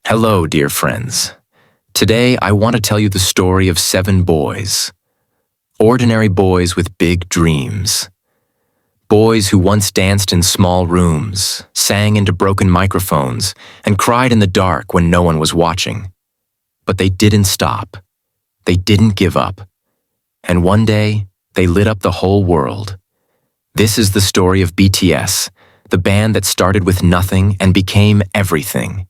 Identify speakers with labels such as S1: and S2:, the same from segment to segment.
S1: Hello, dear friends. Today, I want to tell you the story of 7 boys. Ordinary boys with big dreams. Boys who once danced in small rooms, sang into broken microphones, and cried in the dark when no one was watching. But they didn't stop. They didn't give up. And one day, they lit up the whole world. This is the story of BTS, the band that started with nothing and became everything.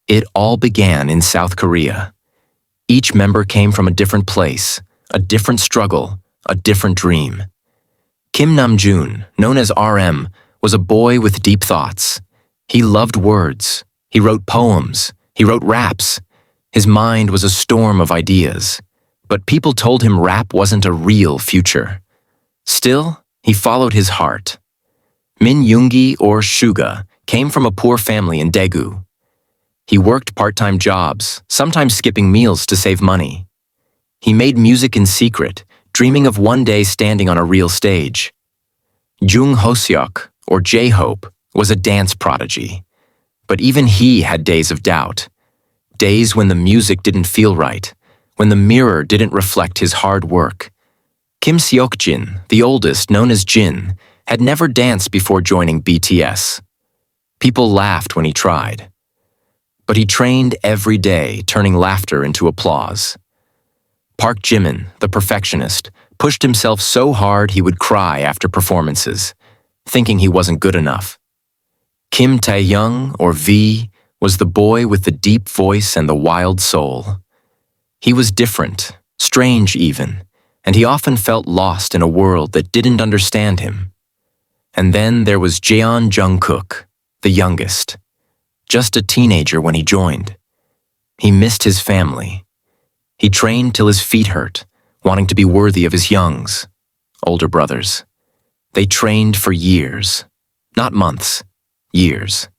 S1: It all began in South Korea. Each member came from a different place, a different struggle, a different dream. Kim Namjoon, known as RM, was a boy with deep thoughts. He loved words. He wrote poems. He wrote raps. His mind was a storm of ideas. But people told him rap wasn't a real future. Still, he followed his heart. Min Yoongi, or Suga, came from a poor family in Daegu. He worked part-time jobs, sometimes skipping meals to save money. He made music in secret, dreaming of one day standing on a real stage. Jung Hoseok, or J-Hope, was a dance prodigy. But even he had days of doubt. Days when the music didn't feel right, when the mirror didn't reflect his hard work. Kim Seokjin, the oldest, known as Jin, had never danced before joining BTS. People laughed when he tried. But he trained every day, turning laughter into applause. Park Jimin, the perfectionist, pushed himself so hard he would cry after performances, thinking he wasn't good enough. Kim Tae-young, or V, was the boy with the deep voice and the wild soul. He was different, strange even, and he often felt lost in a world that didn't understand him. And then there was Jeon Jungkook, the youngest. Just a teenager when he joined. He missed his family. He trained till his feet hurt, wanting to be worthy of his youngs, older brothers. They trained for years, not months, years,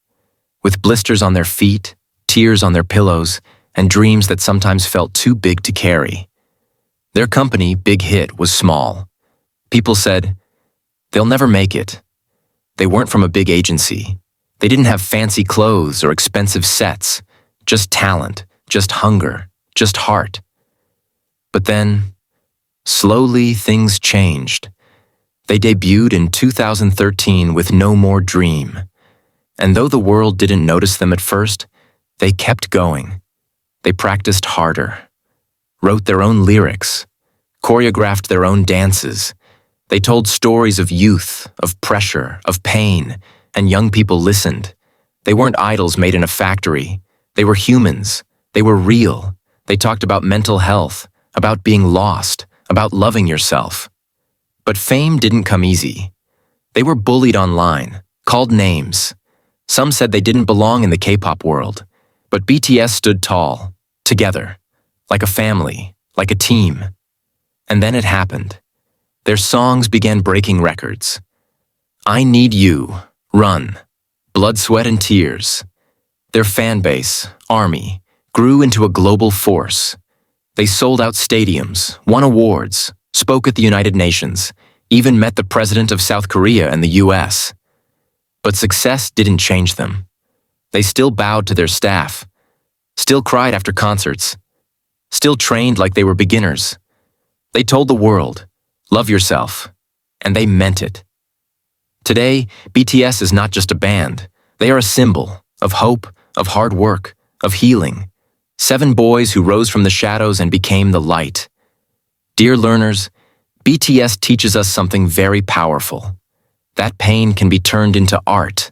S1: with blisters on their feet, tears on their pillows, and dreams that sometimes felt too big to carry. Their company, Big Hit, was small. People said, "They'll never make it." They weren't from a big agency. They didn't have fancy clothes or expensive sets, just talent, just hunger, just heart. But then, slowly things changed. They debuted in 2013 with No More Dream. And though the world didn't notice them at first, they kept going. They practiced harder, wrote their own lyrics, choreographed their own dances. They told stories of youth, of pressure, of pain, and young people listened. They weren't idols made in a factory. They were humans. They were real. They talked about mental health, about being lost, about loving yourself. But fame didn't come easy. They were bullied online, called names. Some said they didn't belong in the K-pop world. But BTS stood tall, together, like a family, like a team. And then it happened. Their songs began breaking records. I Need You, Run, Blood, Sweat, and Tears. Their fan base, ARMY, grew into a global force. They sold out stadiums, won awards, spoke at the United Nations, even met the president of South Korea and the US. But success didn't change them. They still bowed to their staff, still cried after concerts, still trained like they were beginners. They told the world, love yourself, and they meant it. Today, BTS is not just a band. They are a symbol of hope, of hard work, of healing. 7 boys who rose from the shadows and became the light. Dear learners, BTS teaches us something very powerful. That pain can be turned into art.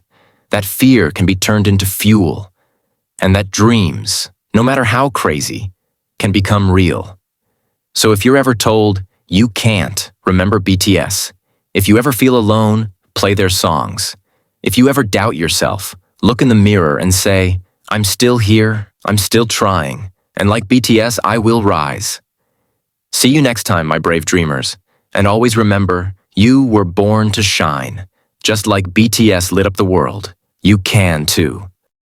S1: That fear can be turned into fuel. And that dreams, no matter how crazy, can become real. So if you're ever told, you can't, remember BTS. If you ever feel alone, play their songs. If you ever doubt yourself, look in the mirror and say, I'm still here, I'm still trying, and like BTS, I will rise. See you next time, my brave dreamers. And always remember, you were born to shine. Just like BTS lit up the world, you can too.